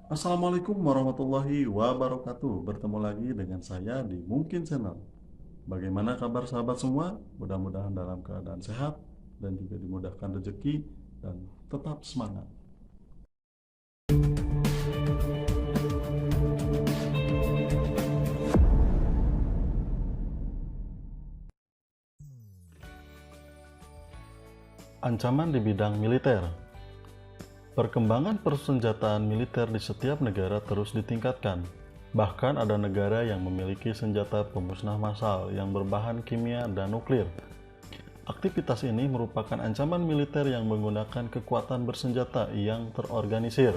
Assalamualaikum warahmatullahi wabarakatuh. Bertemu lagi dengan saya di Mungkin Channel. Bagaimana kabar sahabat semua? Mudah-mudahan dalam keadaan sehat dan juga dimudahkan rezeki dan tetap semangat. Ancaman di bidang militer. Perkembangan persenjataan militer di setiap negara terus ditingkatkan. Bahkan ada negara yang memiliki senjata pemusnah massal yang berbahan kimia dan nuklir. Aktivitas ini merupakan ancaman militer yang menggunakan kekuatan bersenjata yang terorganisir.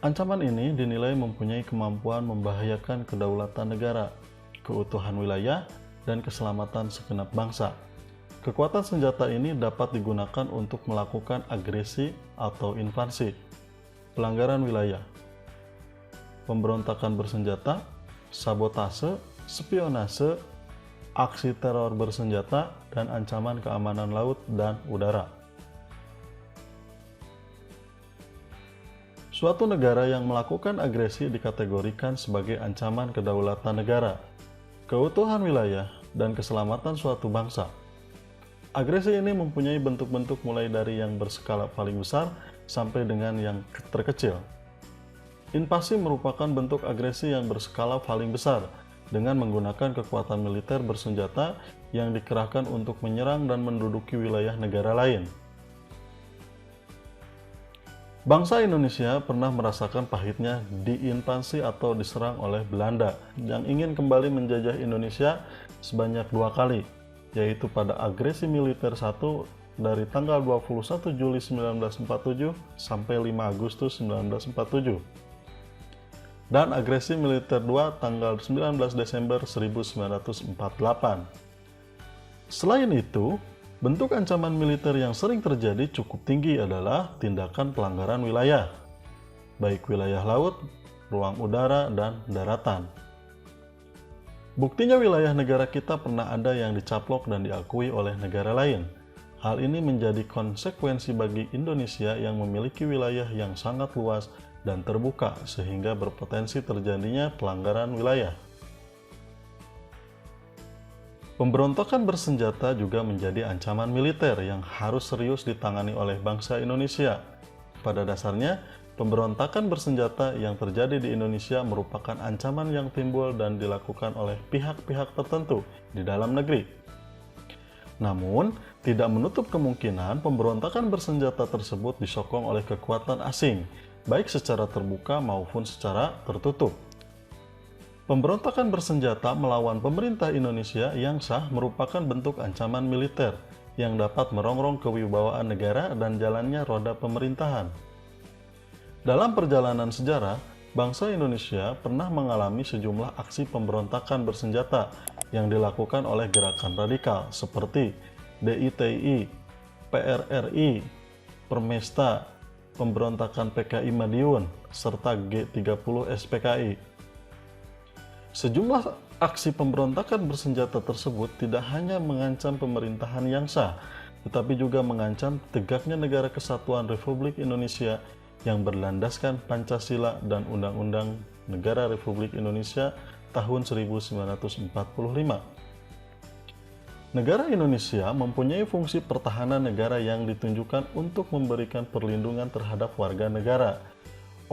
Ancaman ini dinilai mempunyai kemampuan membahayakan kedaulatan negara, keutuhan wilayah, dan keselamatan segenap bangsa. Kekuatan senjata ini dapat digunakan untuk melakukan agresi atau invasi, pelanggaran wilayah, pemberontakan bersenjata, sabotase, spionase, aksi teror bersenjata, dan ancaman keamanan laut dan udara. Suatu negara yang melakukan agresi dikategorikan sebagai ancaman kedaulatan negara, keutuhan wilayah, dan keselamatan suatu bangsa. Agresi ini mempunyai bentuk-bentuk mulai dari yang berskala paling besar sampai dengan yang terkecil. Invasi merupakan bentuk agresi yang berskala paling besar dengan menggunakan kekuatan militer bersenjata yang dikerahkan untuk menyerang dan menduduki wilayah negara lain. Bangsa Indonesia pernah merasakan pahitnya diinvasi atau diserang oleh Belanda yang ingin kembali menjajah Indonesia sebanyak 2 kali, yaitu pada agresi militer 1 dari tanggal 21 Juli 1947 sampai 5 Agustus 1947 dan agresi militer 2 tanggal 19 Desember 1948. Selain itu, bentuk ancaman militer yang sering terjadi cukup tinggi adalah tindakan pelanggaran wilayah, baik wilayah laut, ruang udara, dan daratan. Buktinya wilayah negara kita pernah ada yang dicaplok dan diakui oleh negara lain. Hal ini menjadi konsekuensi bagi Indonesia yang memiliki wilayah yang sangat luas dan terbuka sehingga berpotensi terjadinya pelanggaran wilayah. Pemberontakan bersenjata juga menjadi ancaman militer yang harus serius ditangani oleh bangsa Indonesia. Pada dasarnya, pemberontakan bersenjata yang terjadi di Indonesia merupakan ancaman yang timbul dan dilakukan oleh pihak-pihak tertentu di dalam negeri. Namun, tidak menutup kemungkinan pemberontakan bersenjata tersebut disokong oleh kekuatan asing, baik secara terbuka maupun secara tertutup. Pemberontakan bersenjata melawan pemerintah Indonesia yang sah merupakan bentuk ancaman militer yang dapat merongrong kewibawaan negara dan jalannya roda pemerintahan. Dalam perjalanan sejarah, bangsa Indonesia pernah mengalami sejumlah aksi pemberontakan bersenjata yang dilakukan oleh gerakan radikal seperti DITI, PRRI, Permesta, pemberontakan PKI Madiun, serta G30 SPKI. Sejumlah aksi pemberontakan bersenjata tersebut tidak hanya mengancam pemerintahan yang sah, tetapi juga mengancam tegaknya negara kesatuan Republik Indonesia yang berlandaskan Pancasila dan Undang-Undang Negara Republik Indonesia tahun 1945. Negara Indonesia mempunyai fungsi pertahanan negara yang ditunjukkan untuk memberikan perlindungan terhadap warga negara,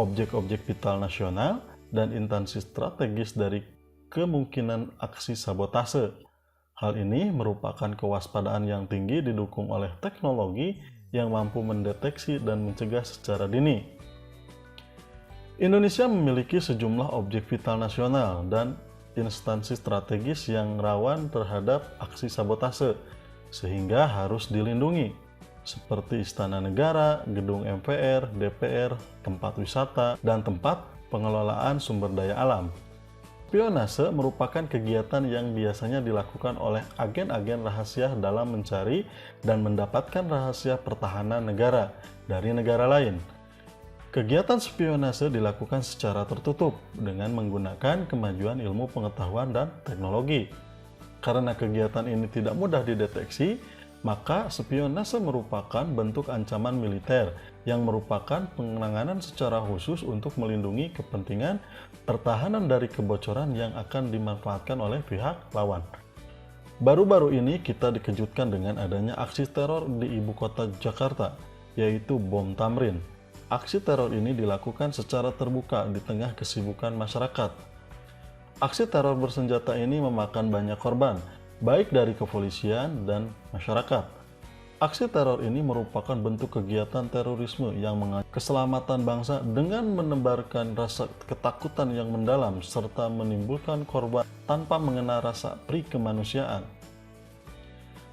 objek-objek vital nasional, dan instansi strategis dari kemungkinan aksi sabotase. Hal ini merupakan kewaspadaan yang tinggi didukung oleh teknologi yang mampu mendeteksi dan mencegah secara dini. Indonesia memiliki sejumlah objek vital nasional dan instansi strategis yang rawan terhadap aksi sabotase, sehingga harus dilindungi, seperti Istana Negara, Gedung MPR, DPR, tempat wisata, dan tempat pengelolaan sumber daya alam. Spionase merupakan kegiatan yang biasanya dilakukan oleh agen-agen rahasia dalam mencari dan mendapatkan rahasia pertahanan negara dari negara lain. Kegiatan spionase dilakukan secara tertutup dengan menggunakan kemajuan ilmu pengetahuan dan teknologi. Karena kegiatan ini tidak mudah dideteksi, Maka spionase merupakan bentuk ancaman militer yang merupakan penanganan secara khusus untuk melindungi kepentingan pertahanan dari kebocoran yang akan dimanfaatkan oleh pihak lawan. Baru-baru ini kita dikejutkan dengan adanya aksi teror di ibu kota Jakarta, yaitu bom Tamrin. Aksi teror ini dilakukan secara terbuka di tengah kesibukan masyarakat. Aksi teror bersenjata ini memakan banyak korban, baik dari kepolisian dan masyarakat. Aksi teror ini merupakan bentuk kegiatan terorisme yang mengancam keselamatan bangsa dengan menebarkan rasa ketakutan yang mendalam serta menimbulkan korban tanpa mengenal rasa pri kemanusiaan.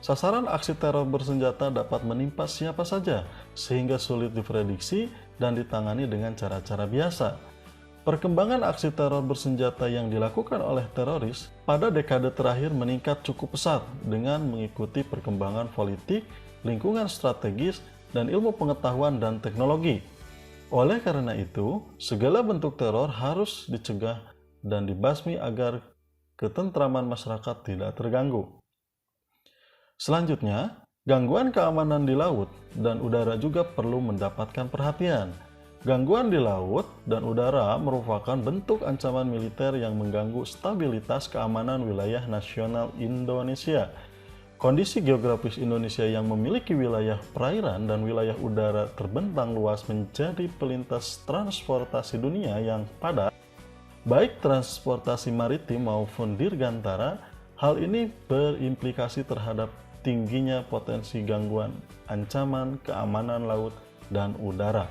Sasaran aksi teror bersenjata dapat menimpa siapa saja, sehingga sulit diprediksi dan ditangani dengan cara-cara biasa. Perkembangan aksi teror bersenjata yang dilakukan oleh teroris pada dekade terakhir meningkat cukup pesat dengan mengikuti perkembangan politik, lingkungan strategis, dan ilmu pengetahuan dan teknologi. Oleh karena itu, segala bentuk teror harus dicegah dan dibasmi agar ketentraman masyarakat tidak terganggu. Selanjutnya, gangguan keamanan di laut dan udara juga perlu mendapatkan perhatian. Gangguan di laut dan udara merupakan bentuk ancaman militer yang mengganggu stabilitas keamanan wilayah nasional Indonesia. Kondisi geografis Indonesia yang memiliki wilayah perairan dan wilayah udara terbentang luas menjadi pelintas transportasi dunia yang padat, baik transportasi maritim maupun dirgantara. Hal ini berimplikasi terhadap tingginya potensi gangguan ancaman keamanan laut dan udara.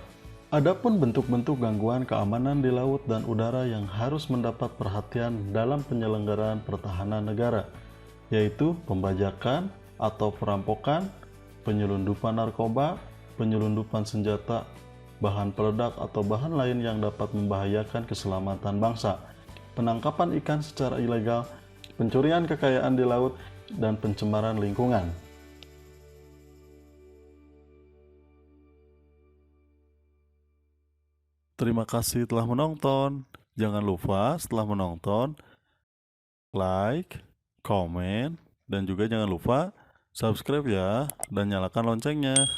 Adapun bentuk-bentuk gangguan keamanan di laut dan udara yang harus mendapat perhatian dalam penyelenggaraan pertahanan negara, yaitu pembajakan atau perampokan, penyelundupan narkoba, penyelundupan senjata, bahan peledak atau bahan lain yang dapat membahayakan keselamatan bangsa, penangkapan ikan secara ilegal, pencurian kekayaan di laut, dan pencemaran lingkungan. Terima kasih telah menonton. Jangan lupa setelah menonton, like, komen, dan juga jangan lupa subscribe ya, dan nyalakan loncengnya.